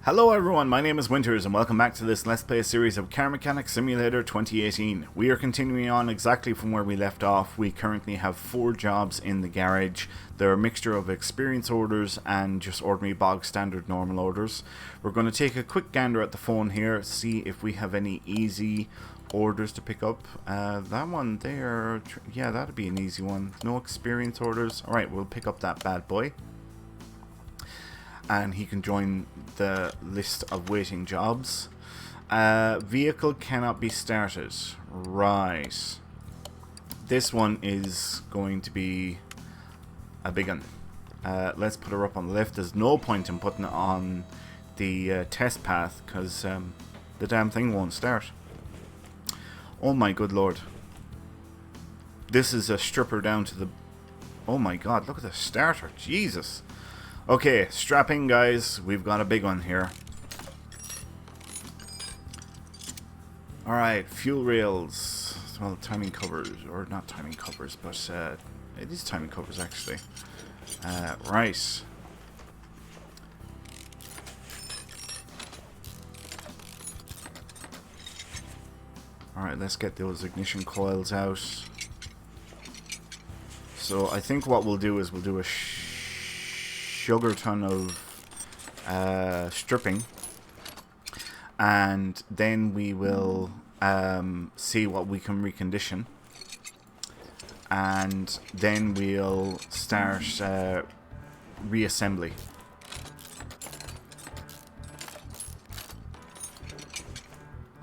Hello everyone, my name is Winters and welcome back to this Let's Play series of Car Mechanic Simulator 2018. We are continuing on exactly from where we left off. We currently have 4 jobs in the garage. They're a mixture of experience orders and just ordinary bog standard normal orders. We're going to take a quick gander at the phone here, see if we have any easy orders to pick up. That one there, yeah, that'd be an easy one. No experience orders. Alright, we'll pick up that bad boy. And he can join the list of waiting jobs. Vehicle cannot be started. Right. This one is going to be a big one. Let's put her up on the left. There's no point in putting it on the test path because the damn thing won't start. Oh my good lord. This is a stripper down to the... Oh my god, look at the starter. Jesus. Okay, strap in guys, we've got a big one here. Alright, fuel rails, well timing covers, or not timing covers, but it is timing covers actually. Right. Alright, let's get those ignition coils out. So I think what we'll do is we'll do a sugar ton of stripping, and then we will see what we can recondition, and then we'll start reassembly.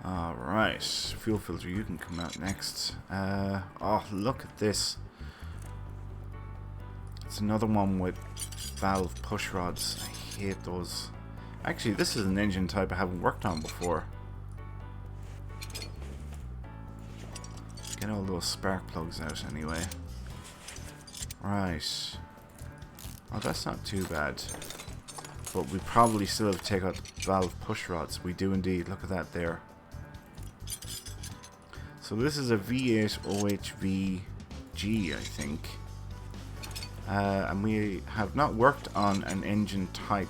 Alright, fuel filter, you can come out next. Oh, look at this. It's another one with valve push rods. I hate those. Actually, this is an engine type I haven't worked on before. Get all those spark plugs out anyway. Right. Oh, that's not too bad. But we probably still have to take out the valve push rods. We do indeed. Look at that there. So this is a V8 OHVG, I think. And we have not worked on an engine type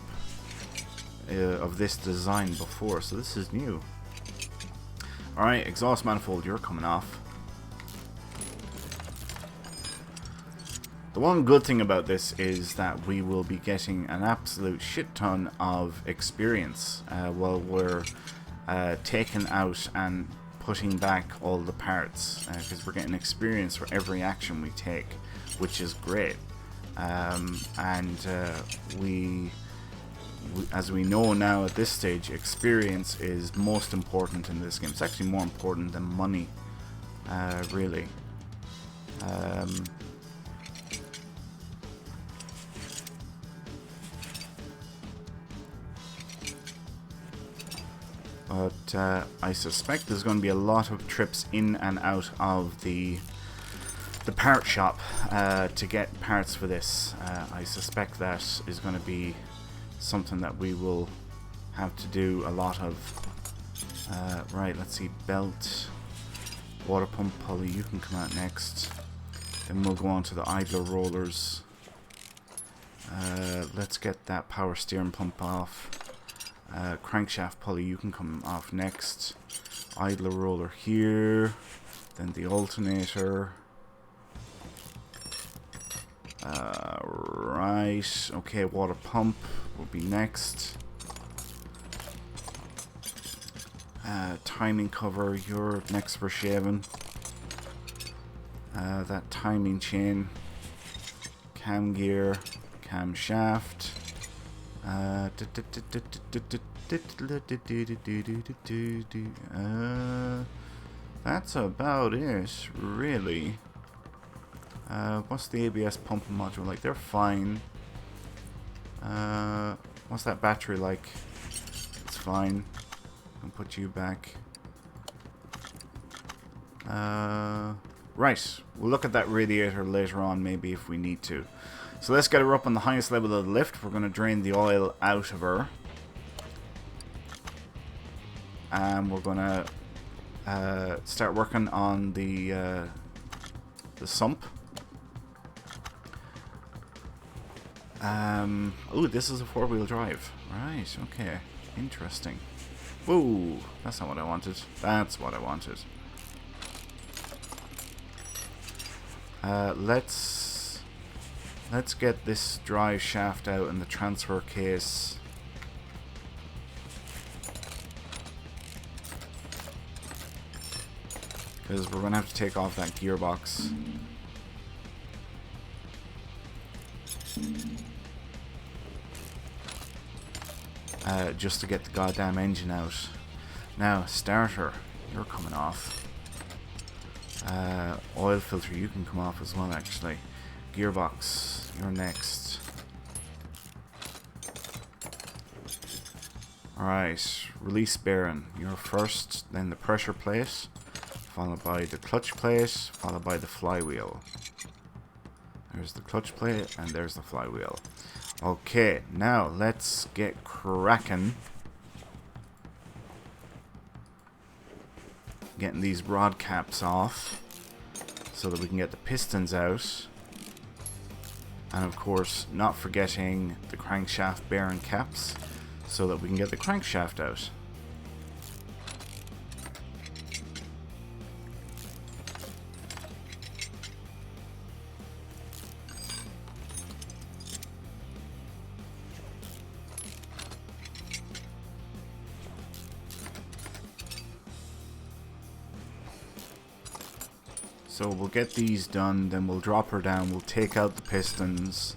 of this design before, so this is new. Alright, exhaust manifold, you're coming off. The one good thing about this is that we will be getting an absolute shit ton of experience while we're taking out and putting back all the parts, because we're getting experience for every action we take, which is great. We, as we know now at this stage, experience is most important in this game. It's actually more important than money, really. But I suspect there's going to be a lot of trips in and out of the part shop to get parts for this. I suspect that is going to be something that we will have to do a lot of. Right, let's see, belt, water pump pulley, you can come out next. Then we'll go on to the idler rollers. Let's get that power steering pump off. Crankshaft pulley, you can come off next. Idler roller here. Then the alternator. Right, okay, water pump will be next. Timing cover, you're next for shaving. That timing chain. Cam gear, cam shaft. That's about it, really. What's the ABS pumping module like? They're fine. What's that battery like? It's fine. I'll put you back. Right. We'll look at that radiator later on, maybe, if we need to. So let's get her up on the highest level of the lift. We're going to drain the oil out of her. And we're going to start working on the sump. Oh, this is a 4-wheel drive. Right, okay. Interesting. Whoa, that's not what I wanted. That's what I wanted. Let's get this drive shaft out in the transfer case. Because we're going to have to take off that gearbox. Just to get the goddamn engine out. Now, starter, you're coming off. Oil filter, you can come off as well, actually. Gearbox, you're next. Alright, release bearing, you're first, then the pressure plate, followed by the clutch plate, followed by the flywheel. There's the clutch plate, and there's the flywheel. Okay, now let's get cracking. Getting these rod caps off so that we can get the pistons out. And of course, not forgetting the crankshaft bearing caps so that we can get the crankshaft out. So we'll get these done, then we'll drop her down, we'll take out the pistons,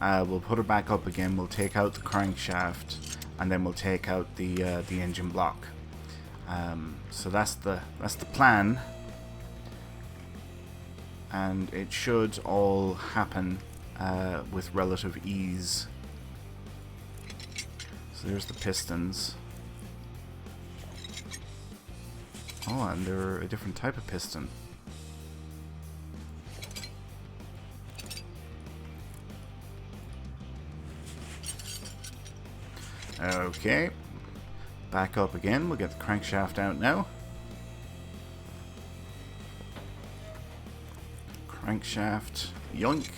we'll put her back up again, we'll take out the crankshaft, and then we'll take out the engine block. So that's the plan, and it should all happen with relative ease. So there's the pistons. Oh, and they're a different type of piston. Okay, back up again. We'll get the crankshaft out now. Crankshaft, yoink.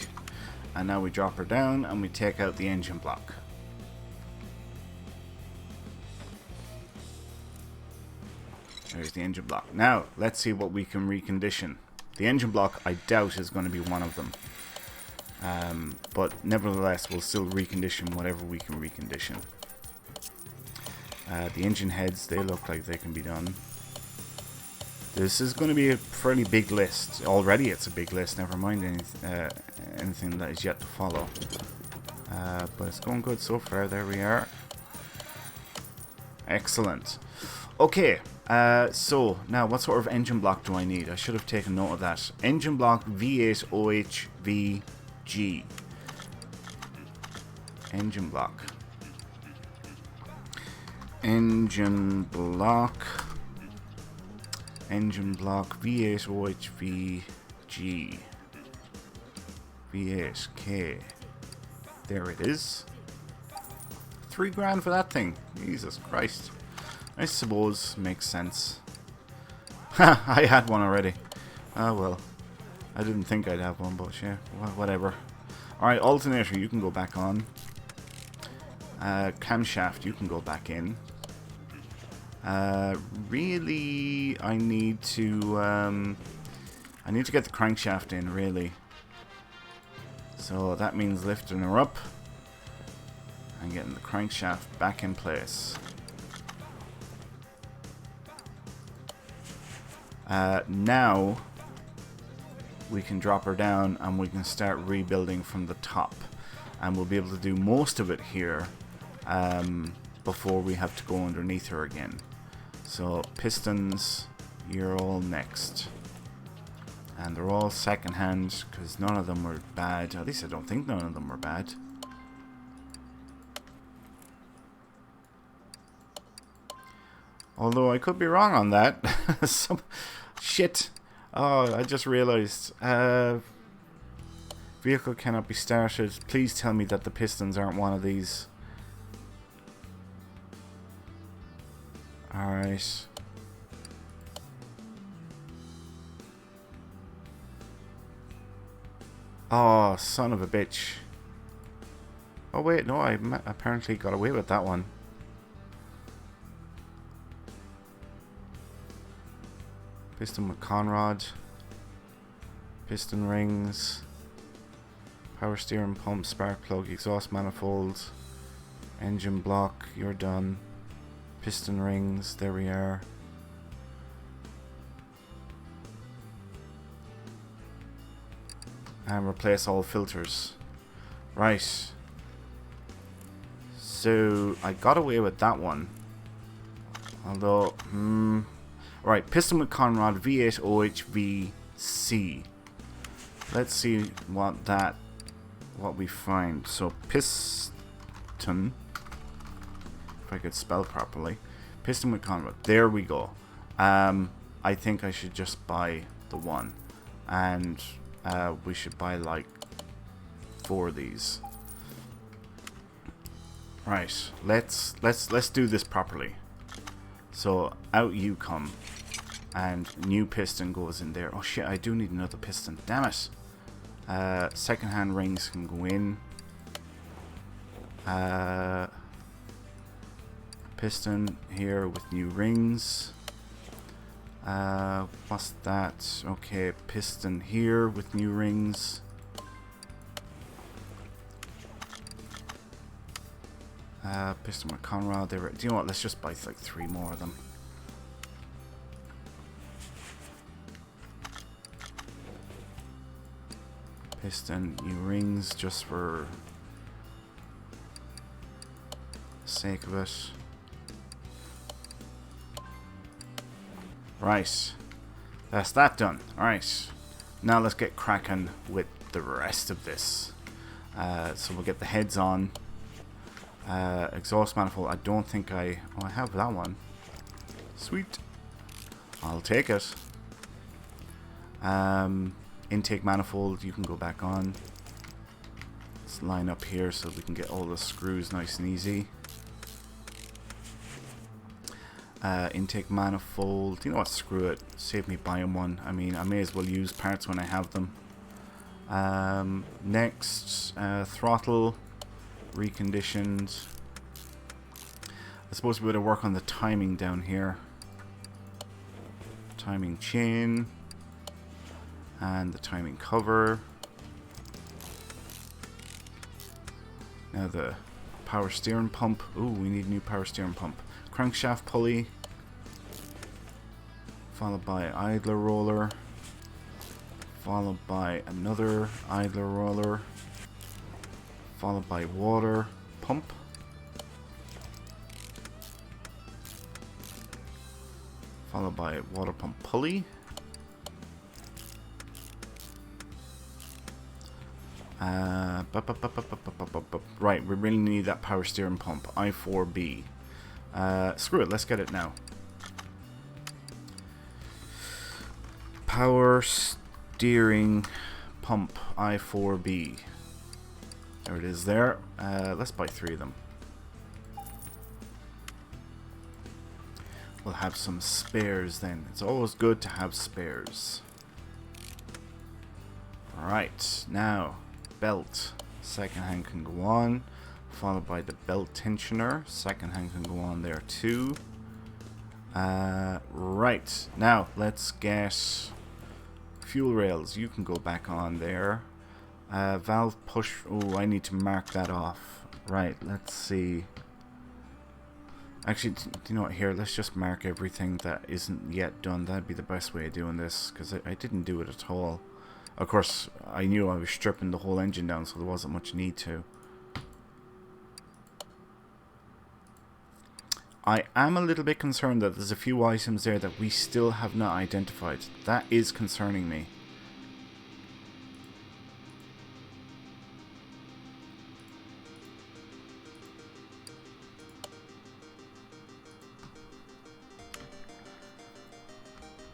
And now we drop her down and we take out the engine block. There's the engine block. Now, let's see what we can recondition. The engine block, I doubt, is going to be one of them. But nevertheless, we'll still recondition whatever we can recondition. The engine heads, they look like they can be done. This is going to be a fairly big list. Already it's a big list, never mind anything that is yet to follow. But it's going good so far. There we are. Excellent. Okay, so now what sort of engine block do I need? I should have taken note of that. Engine block V8OHVG. Engine block. Engine block V8OHVG V8K. There it is. $3,000 for that thing. Jesus Christ. I suppose makes sense. I had one already. Oh well. I didn't think I'd have one, but yeah, whatever. Alright, alternator, you can go back on. Camshaft, you can go back in. Really, I need to get the crankshaft in, really. So that means lifting her up and getting the crankshaft back in place. Now we can drop her down and we can start rebuilding from the top, and we'll be able to do most of it here before we have to go underneath her again. So pistons, you're all next, and they're all second hand because none of them were bad. At least I don't think none of them were bad. Although I could be wrong on that. Some shit. Oh, I just realized. Vehicle cannot be started. Please tell me that the pistons aren't one of these. Alright. Oh, son of a bitch. Oh wait, no, I apparently got away with that one. Piston with conrod. Piston rings. Power steering pump, spark plug, exhaust manifold. Engine block, you're done. Piston rings, there we are. And replace all filters. Right. So, I got away with that one. Although, right, piston with conrod, V8 OHVC. Let's see what we find. So, piston, if I could spell properly. Piston with conrod. There we go. I think I should just buy the one. And we should buy like 4 of these. Right, let's do this properly. So out you come, and new piston goes in there. Oh shit, I do need another piston. Damn it. Second-hand rings can go in. Piston here with new rings. What's that? Okay, piston here with new rings. Piston with conrod. Do you know what? Let's just buy like 3 more of them. Piston, new rings, just for the sake of it. Right, that's that done. Alright, now let's get cracking with the rest of this. So we'll get the heads on. Exhaust manifold, I don't think I have that one. Sweet, I'll take it. Intake manifold, you can go back on. Let's line up here so we can get all the screws nice and easy. Intake manifold, you know what, screw it, save me buying one. I mean, I may as well use parts when I have them. Next, throttle, reconditioned. I suppose we would have work on the timing down here. Timing chain. And the timing cover. Now the power steering pump. Ooh, we need a new power steering pump. Crankshaft pulley. Followed by idler roller. Followed by another idler roller. Followed by water pump. Followed by water pump pulley. Right, we really need that power steering pump. I4B. Screw it, let's get it now. Power steering pump I4B. There it is there. Let's buy 3 of them. We'll have some spares then. It's always good to have spares. Alright, now belt. Second hand can go on. Followed by the belt tensioner. Second hand can go on there too. Right, now let's get fuel rails. You can go back on there. Valve push. Oh, I need to mark that off. Right, let's see. Actually, do you know what? Here, let's just mark everything that isn't yet done. That'd be the best way of doing this, because I didn't do it at all. Of course, I knew I was stripping the whole engine down, so there wasn't much need to. I am a little bit concerned that there's a few items there that we still have not identified. That is concerning me.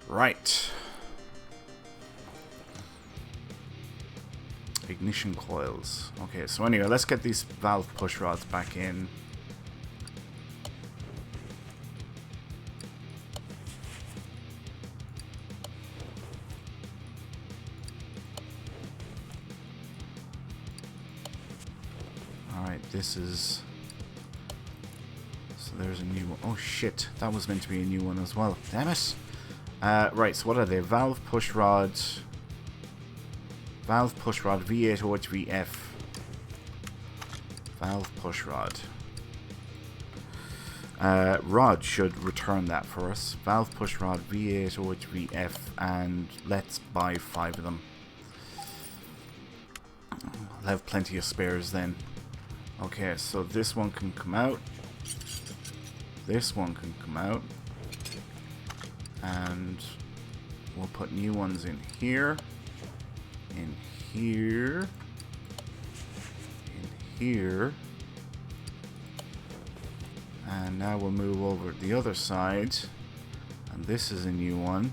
Right. Ignition coils. Okay, so anyway, let's get these valve push rods back in. Alright, this is... So there's a new one. Oh shit, that was meant to be a new one as well. Damn it! Right, so what are they? Valve push rod. Valve push rod V8 OHVF. Valve push rod. Rod should return that for us. Valve push rod V8 OHVF, and let's buy 5 of them. I'll have plenty of spares then. Okay, so this one can come out. This one can come out. And we'll put new ones in here. In here. In here. And now we'll move over to the other side. And this is a new one.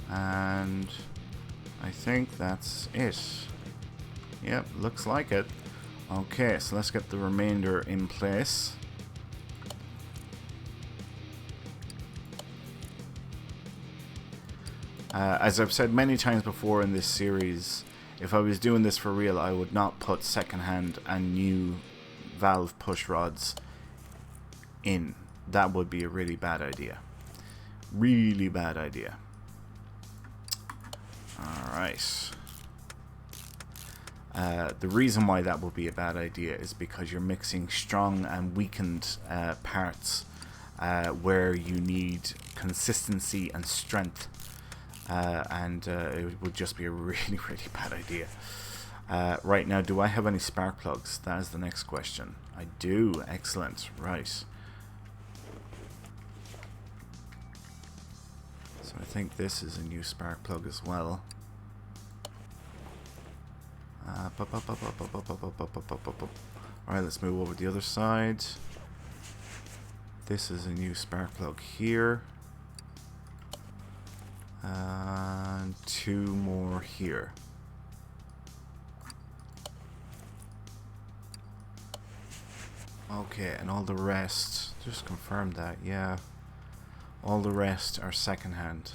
And I think that's it. Yep, looks like it. Okay, so let's get the remainder in place. As I've said many times before in this series, if I was doing this for real, I would not put secondhand and new valve push rods in. That would be a really bad idea. Really bad idea. Alright. The reason why that would be a bad idea is because you're mixing strong and weakened parts where you need consistency and strength. And it would just be a really, really bad idea. Right, now, do I have any spark plugs? That is the next question. I do. Excellent. Right. So I think this is a new spark plug as well. Alright, let's move over to the other side. This is a new spark plug here. And 2 more here. Okay, and all the rest, just confirm that, yeah. All the rest are secondhand.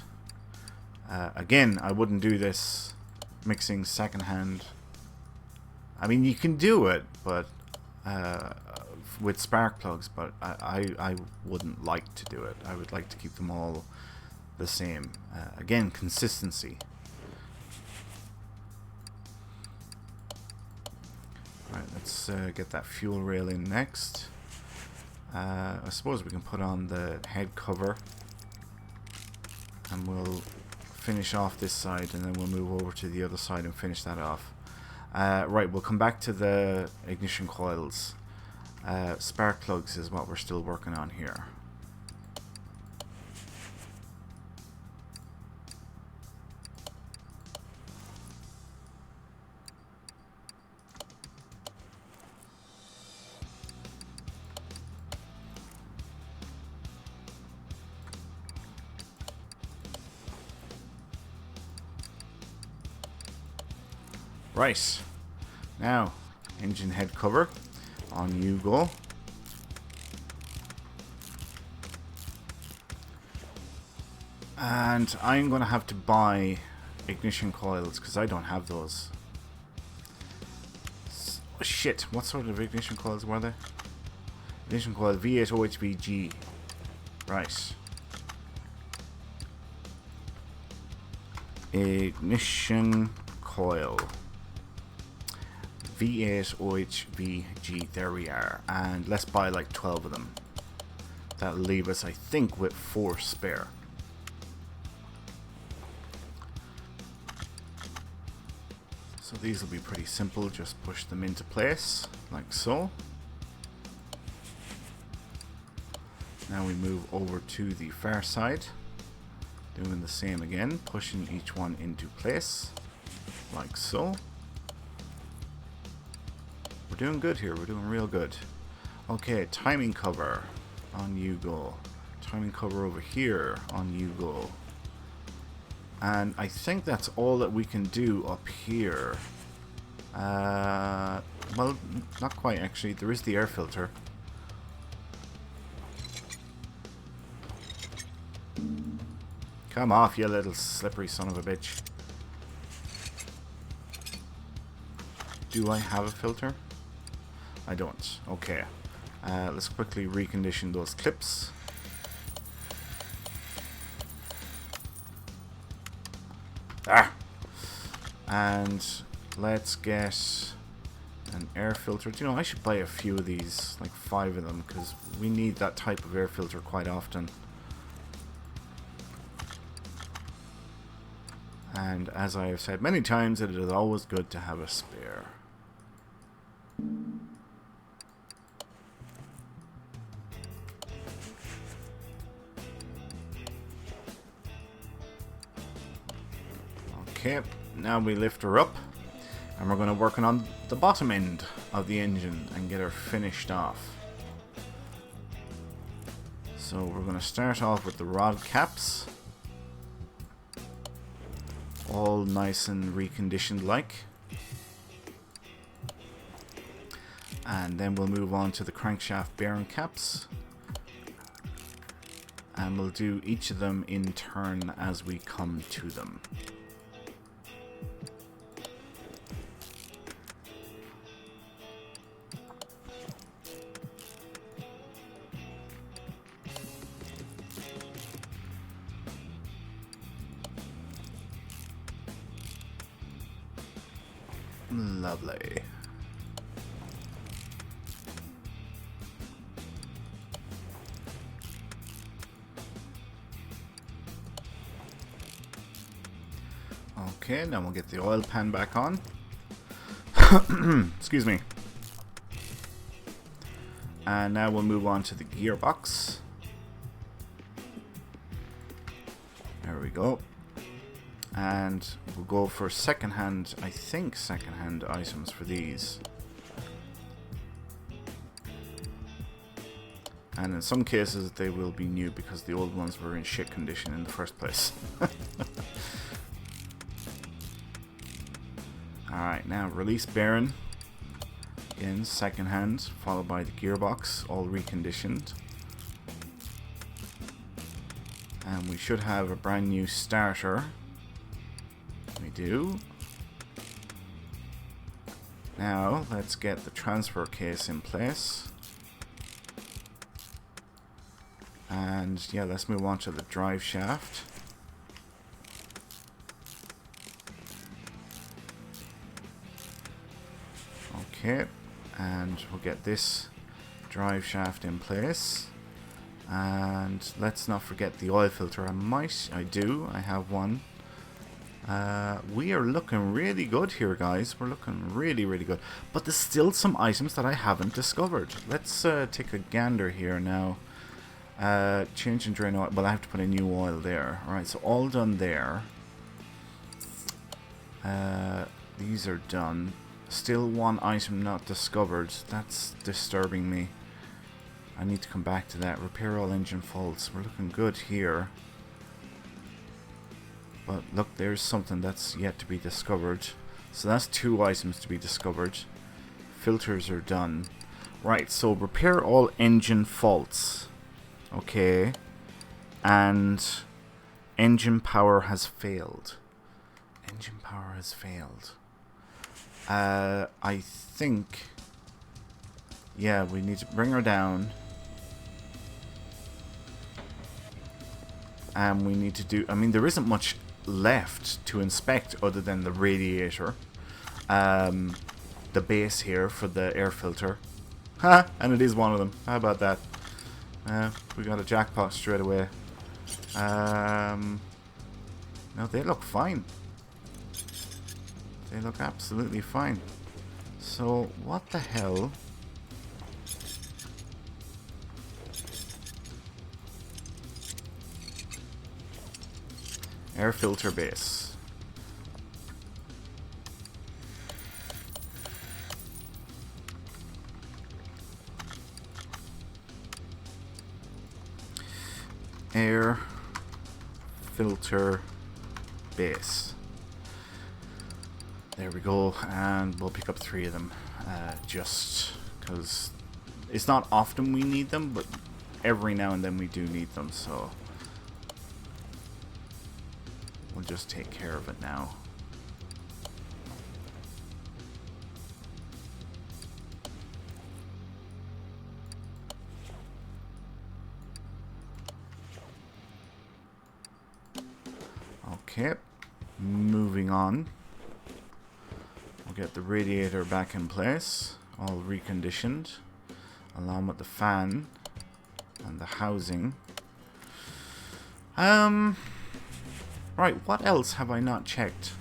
Again, I wouldn't do this mixing secondhand. I mean, you can do it, but with spark plugs, but I wouldn't like to do it. I would like to keep them all the same. Again, consistency. Right, let's get that fuel rail in next. I suppose we can put on the head cover, and we'll finish off this side, and then we'll move over to the other side and finish that off. Right, we'll come back to the ignition coils. Spark plugs is what we're still working on here. Right, now engine head cover, on you go. And I'm going to have to buy ignition coils because I don't have those. Oh, shit, what sort of ignition coils were they? Ignition coil V8 OHVG. Right. Ignition coil. V8 OHVG, there we are, and let's buy like 12 of them. That'll leave us, I think, with 4 spare. So these will be pretty simple, just push them into place, like so. Now we move over to the far side, doing the same again, pushing each one into place, like so. We're doing good here, we're doing real good. Okay, timing cover, on you go. Timing cover over here, on you go. And I think that's all that we can do up here. Well, not quite actually, there is the air filter. Come off, you little slippery son of a bitch. Do I have a filter? I don't. Okay. Let's quickly recondition those clips. And let's get an air filter. Do you know, I should buy a few of these, like 5 of them, because we need that type of air filter quite often. And as I have said many times, it is always good to have a spare. Okay, now we lift her up, and we're going to work on the bottom end of the engine and get her finished off. So we're going to start off with the rod caps, all nice and reconditioned like, and then we'll move on to the crankshaft bearing caps, and we'll do each of them in turn as we come to them. Lovely. Okay, now we'll get the oil pan back on. Excuse me. And now we'll move on to the gearbox. There we go. And we'll go for second-hand, I think second-hand items for these. And in some cases they will be new because the old ones were in shit condition in the first place. Alright, now release bearing. Again, second-hand, followed by the gearbox, all reconditioned. And we should have a brand new starter. We do. Now let's get the transfer case in place, and yeah, let's move on to the drive shaft. Okay, and we'll get this drive shaft in place, and let's not forget the oil filter. I have one. We are looking really good here, guys. We're looking really, really good. But there's still some items that I haven't discovered. Let's take a gander here now. Change and drain oil. Well, I have to put a new oil there. Alright, so all done there. These are done. Still one item not discovered. That's disturbing me. I need to come back to that. Repair all engine faults. We're looking good here. But look, there's something that's yet to be discovered. So that's 2 items to be discovered. Filters are done. Right, so repair all engine faults. Okay. And engine power has failed. Engine power has failed. I think... yeah, we need to bring her down. And we need to do... I mean, there isn't much left to inspect other than the radiator, the base here for the air filter, and it is one of them. How about that? We got a jackpot straight away. No, they look fine. They look absolutely fine. So what the hell? Air filter base. Air filter base. There we go, and we'll pick up 3 of them, just because it's not often we need them, but every now and then we do need them, so we'll just take care of it now. Okay, moving on. We'll get the radiator back in place, all reconditioned, along with the fan and the housing. Right, what else have I not checked?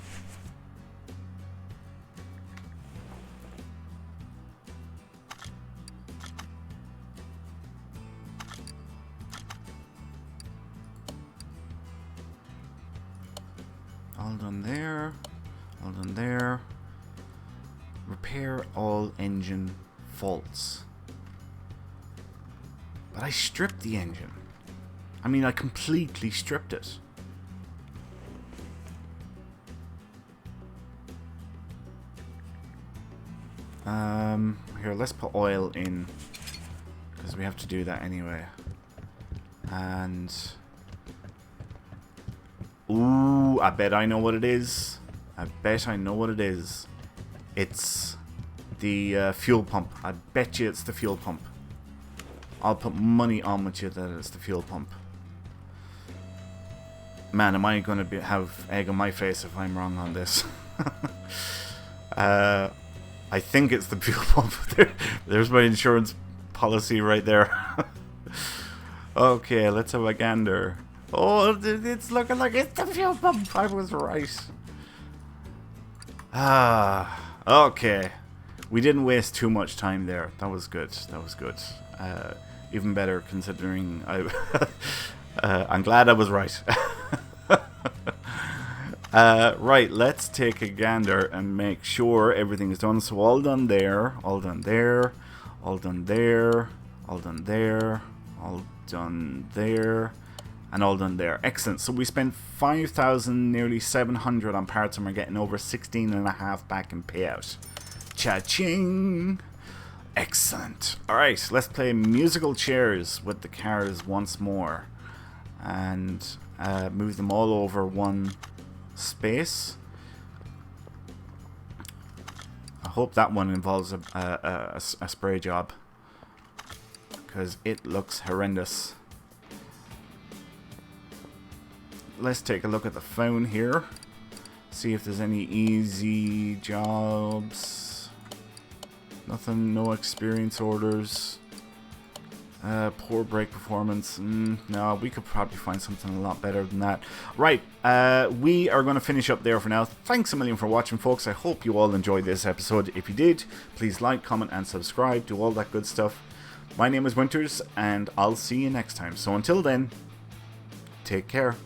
All done there. All done there. Repair all engine faults. But I stripped the engine. I mean, I completely stripped it. Here, let's put oil in, because we have to do that anyway. And ooh, I bet I know what it is. I bet I know what it is. It's the fuel pump. I bet you it's the fuel pump. I'll put money on with you that it's the fuel pump. Man, am I going to have egg on my face if I'm wrong on this. I think it's the fuel pump. There's my insurance policy right there. Okay, let's have a gander. Oh, it's looking like it's the fuel pump. I was right. Okay. We didn't waste too much time there. That was good. That was good. Even better considering I'm glad I was right. Right, let's take a gander and make sure everything is done. So all done there, all done there, all done there, all done there, all done there, and all done there. Excellent. So we spent 5,000, nearly 700 on parts, and we're getting over 16.5 back in payout. Cha-ching! Excellent. Alright, let's play musical chairs with the cars once more. And move them all over one space. I hope that one involves a spray job, because it looks horrendous. Let's take a look at the phone here. See if there's any easy jobs. Nothing, no experience orders. Poor brake performance. No, we could probably find something a lot better than that. Right, we are going to finish up there for now. Thanks a million for watching, folks. I hope you all enjoyed this episode. If you did, please like, comment, and subscribe. Do all that good stuff. My name is Winters, and I'll see you next time. So until then, take care.